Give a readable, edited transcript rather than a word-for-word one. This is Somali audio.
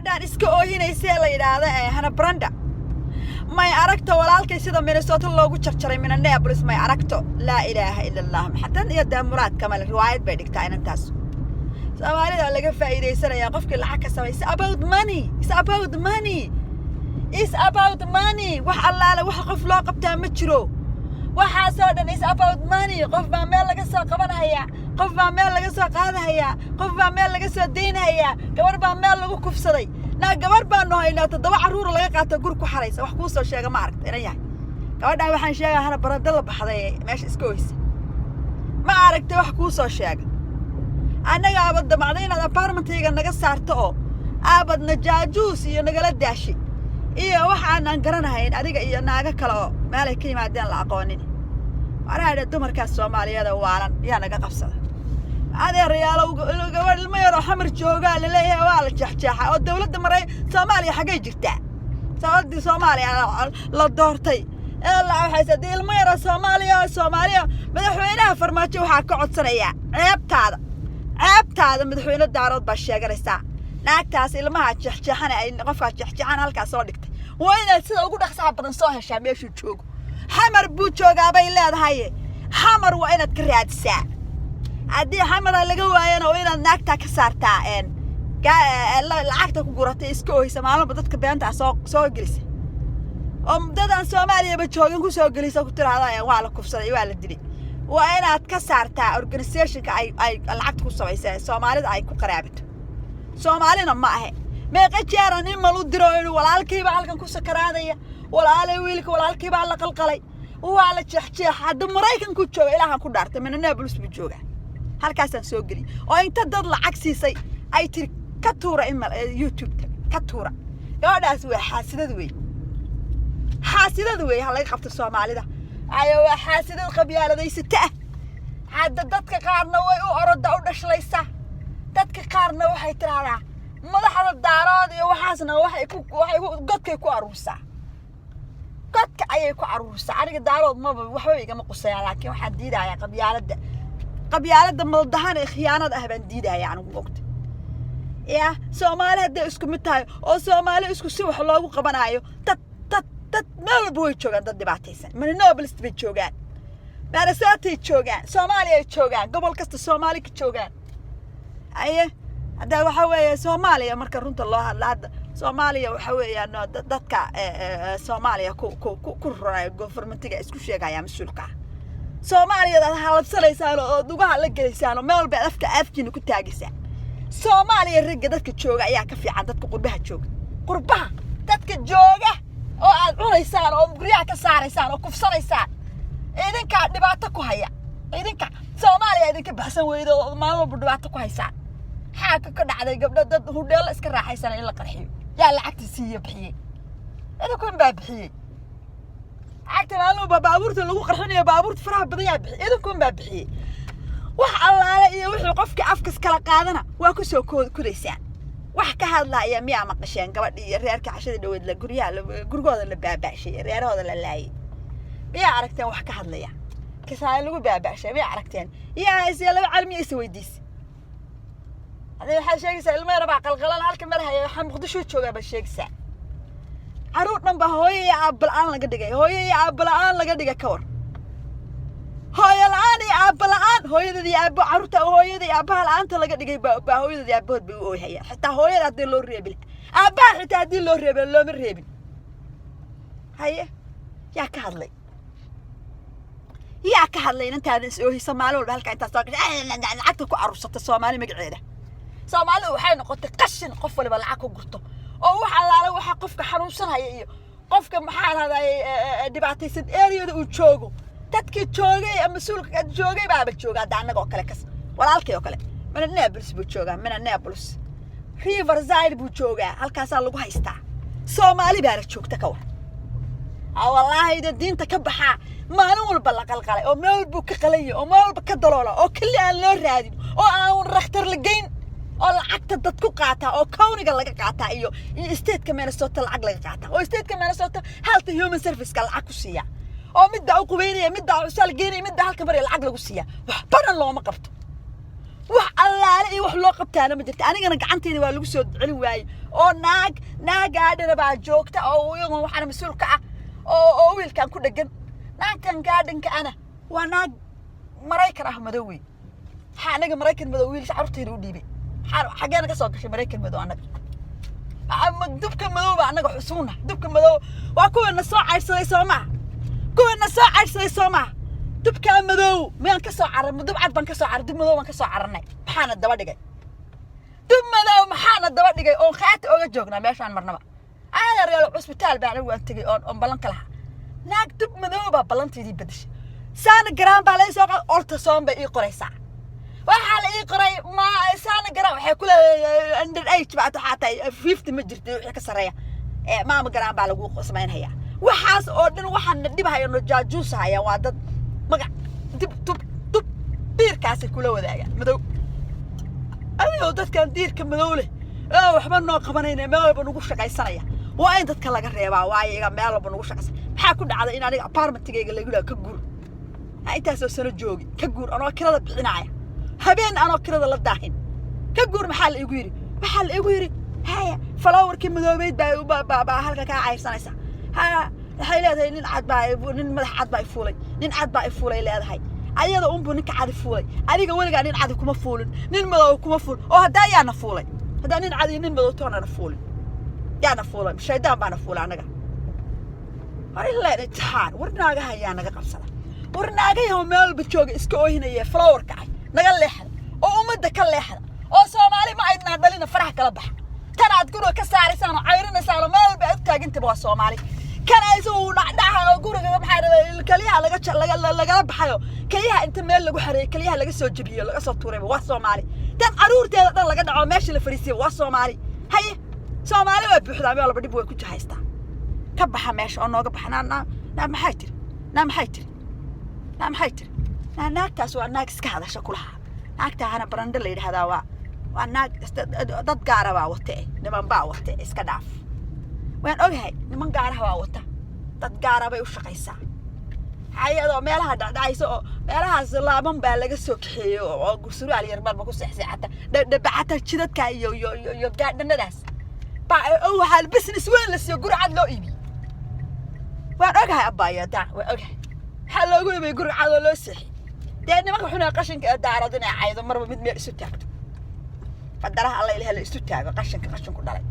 gabadhaan iska oohinaysee la yidhaahda Hannah Branda may aragto walaalkay sida Minnesota loogu jarjaray Minneapolis may aragto laa ilaaha illa allah xataa iyo daamuraad kamal riwaayad bay dhigtaa inantaas Soomaalida laga faa'iideysanaya qofkii lacag ka sameeyay it's about money wax allaale wax qof loo qabtaa ma jiro waxaasoo dhan is about money qof baa meel laga soo qabanaya qof baa meel laga soo qaadaya qof baa meel laga soo deynaya gabar baa meel lagu kufsaday gabar baa noo haynaa 7 caruur laga qaato gur ku xaraysa wax ku soo sheega ma aragtay inay yahay gabadha waxaan sheegaa Hannah Branda la baxday meesha iska hoysa ma aragtay wax ku soo sheega anaga abada macdayna apartmentiga naga saarto oo abadna jaajuus iyo nagala daashi iyo waxaan aan garanahayn adiga iyo naaga kale oo meel ay ka yimaadeen la aqoonin waraada dumarka Soomaaliyeed waalan yaa naga qabsada adeerayaal gabadh ilmo yar oo xamar jooga la leeyahay waa la jaxjaxa oo dawladda maray Soomaaliya xagee jirtaa sababtii Soomaaliya la doortay la waxay ilmo yar oo Soomaaliya madaxweynaha farmaajo waxa ka codsanaya ceebtaada madaxweyne daarood baa sheeganaysa naagtaas ilmaha jaxjaxana ay qofka jaxjaxan halkaas soo dhigtay waa inaad sida ugu dhaqsaha badan soo heshaa meeshu joogo xamar buu joogaa bay leedahay xamar waa inaad ka raadisaa haddii xamar laga waayana waa inaad naagta ka saartaa lacagta ku guratay iska ooysa maalinba dadka beenta soo gelisa oo dadaan Soomaaliya ba joogin ku soo gelisa ku tiraahdaa waa la kufsaday waa la dilay waa inaad ka saartaa organization-ka ay lacagta ku sameeyay Soomaalida ay ku qaraabato Soomaalina ma aha meeqa jeeran in malu diro inuu walaalkayba halkan ku sakaraadaya walaalay wiilka walaalkayba la qalqalay waa la jeexjeex hadda Mareykanku jooga ilaahan ku dhaartay Minneapolis buu jooga halkaasaan soo gali oo inta dad lacag siisay ay tir ka tuura YouTube ka tuura gabadhaas waa xaasidad weey halay qabta Soomaalida ayo waa xaasidad qabyaaladaysta hadda dadka qaarna way u oroda u dhashlaysa dadka qaarna waxay tiraahdaa madaxda daarood iyo waxaasna waxay godkay ku aruursaa godka ayay ku aruursaa aniga daarood ma waxba igama qusaya laakiin waxa diidaya qabyaaladda maldahan ee khiyaanad ah baan diidaya anigu waqti Soomaaliya isku mid tahay oo Soomaali isku si wax loogu qabanayo dad meel buu joogan dad dhibaataysan Minneapolis bay joogaan Minnesota joogaan Soomaaliya joogaan gobol kasta Soomaali ka joogaan هذا وحوي سوماليا مركز رنت الله هذا سوماليا وحوي أنه دتك سوماليا كل جوفرمنتيجا إسكو شيء جاي مسؤولك سوماليا ده حالب سليسانو دوجا لجلسانو ما هو بأفك أفكي نكون تاجسان سوماليا الرجال دتك تشوجا يا كفي عن دتك قربها تشوجا قربها دتك تشوجا أو رئيسان أو بريا كساريسان أو كفساريسان إذن كان نباتك وهيا إذن كان سوماليا إذن كبحث ويدو ما هو بدباتك وهيسان حاجة كنا على قبل ضد هوديل إسكر راح يسنا إلا قرحي يا العكس سيء بحي أنا كون بابحي عكت مالو بابورت اللي هو قرحني بابورت فرح بضيع بحي أنا كون بابحي وح الله على وح قفك أفكس كلا قادنا وأكسو كوريسان وح كهذا لا يا ميا مقشين قبل يريرك عشان دويد لجوريا جورجودا اللي بابعشي رير هذا اللي لاي ميا عرفتين وح كهذا ليا كسائل اللي بابعشي ميا عرفتين يا زي لو علمي يسوي ديس هذا الحين شيء المية ربع قلقلان هالك مرة هي حم قدشوا تشوجا بالشيء سا عروض نبى هوي عبل آن لقديك هوي عبل آن لقديك كور هوي الآن عبل آن هوي ذي عب عروض هوي ذي عبها الآن تلقديك هوي ذي عبود بيقول هي حتى هوي لا تدلو الريبل عبها حتى تدلو الريبل لو من الريبل هي يا كهلي يا كهلي أنت هذا سوي سمالو بهالك أنت صاق عتك عروسة الصومالي مقعدة Soomaali waxay noqotay qashin qof waliba lacag ku gurto oo waxa laala waxa qofka xanuunsanaya iyo qofka maxaa raday dhibaataysan area uu joogo dadkii joogay ama suulka joogay baaba jooga daanaga oo kale kas walaalkay oo kale Minneapolis buu joogaa Minneapolis Riverside buu joogaa halkaas lagu haystaa Soomaali baa joogta ka war wallahi diinta ka baxa maalin walba la qalqalay oo meel buu ka qalay oo meel walba ka daloola oo kali aan loo raadin oo aan rakhtar la geyn oo lacagta dadku qaata oo kawniga laga qaata iyo state-ka Minnesota lacag laga qaata oo state-ka Minnesota health human service-ka lacag ku siiya oo midda u qubeynaya midda u sal geynay midda halka bari lacag lagu siiya wax badan looma qabto wax allaale iyo wax loo qabtaana ma jirto anigana gacanteeda waa lagu soo celin waayey oo naagaadhana baa joogta oo iyagu waxaan mas'uul ka ah oo wiilkan ku dhagan naagtan gaadhanka ana waa naag maraykan ah madow weey waxaa anaga maraykan madow wiil carruurteeda u dhiibay xageena ka soo gashay maraykan madow anaga dubka madow baa anaga xusuuna dubka madow waa kuwana soo cayrsaday Soomaa dubka madow miyaan ka soo cararnay dub cad baan ka soo cararnay dub madow baan ka soo cararnay maxaana daba dhigay dub madow maxaana daba dhigay oo qaata oga joognaa meeshaan marnaba aadar yar cusbitaal baan ugu tagay oo balan kala naag dub madow baa balanteedii bedeshay saana garaan baa la soo qad orta soomba ii qoraysaa waxa la ii qoray ma saana garaan waxay kula under age baa xataa 50 ma jirto wixii ka sareeya maama garaan baa lagu sameynaya waxaas oo dhan waxaan dhibahayo no jaajuusaya waa dad magac dub diirkaas kula wadaaga madow adiga dadkan diirka madow leh waxba noo qabanayna meel walba nagu shaqaysanaya waa in dadka laga reebaa waayiga meel walba nagu shaqaysan maxaa ku dhacday in aniga apartmentigayga lagu la ka guur intaas oo sano joogi ka guur anoo kirada bixinaya habeen anoo kirada la daahin ka guur maxaa la igu yiri haya flowerkii madoobeed baa halka ka cayrsanaysa waxay leedahay nin madax cad baa fuulay nin cad baa fuulay leedahay ayada unbu ninka cad fuulay adiga waliga nin cad kuma fuulin nin madow kuma fuul oo hadaa yaana fuulay hadaa nin cad nin madow toona fuulin yaana fuulay shaydaan baana fuulay anaga ilaa intaan warnaaga hayaa naga qabsada warnaaga yahay meel bajooga iska oohinaya flowerka naga leexda oo umada ka leexda oo Soomaali ma aydna dhalina farax kala bax tanaad guriga ka saaraysan oo cayrinaysan meel baa taaginta waa Soomaali kan ay soo dhacdaha guriga maxaa kaliya laga baxayo kaliya inta meel lagu xareey kaliya laga soo jabiyo laga soo tuuray waa Soomaali tan caruurteeda dhan laga dhaco meesha la fariisiyo waa Soomaali hay Soomaali way buuxdaa meel walba dib way ku jahaystaa ka baxa meesha oo nooga baxnaa maxay tiri naagtaas waa naag iska hadasha kulaha naagtaana baranda la yiraahdaa waa naag dad gaar ah wata niman baa wata iska dhaaf waan ogahay niman gaar ah wata dad gaar ah bay u shaqaysaa hay'ado meelaha dhacayso oo meelahaas laaban baa laga soo kaxeeyo oo gursuuraal yar marba ku seexseexata dabacata jidadka iyo gaadhanadaas baa waxa business weyn la soo gurcad loo iibi waan ogahay abaayada waan ogahay waxa loogu iibay gurcad loo seexi nimanka xuna qashinka daaradina caydo marba mid meel isu taagto fadaraha alla ilaahay la isu taago qashinka dhalay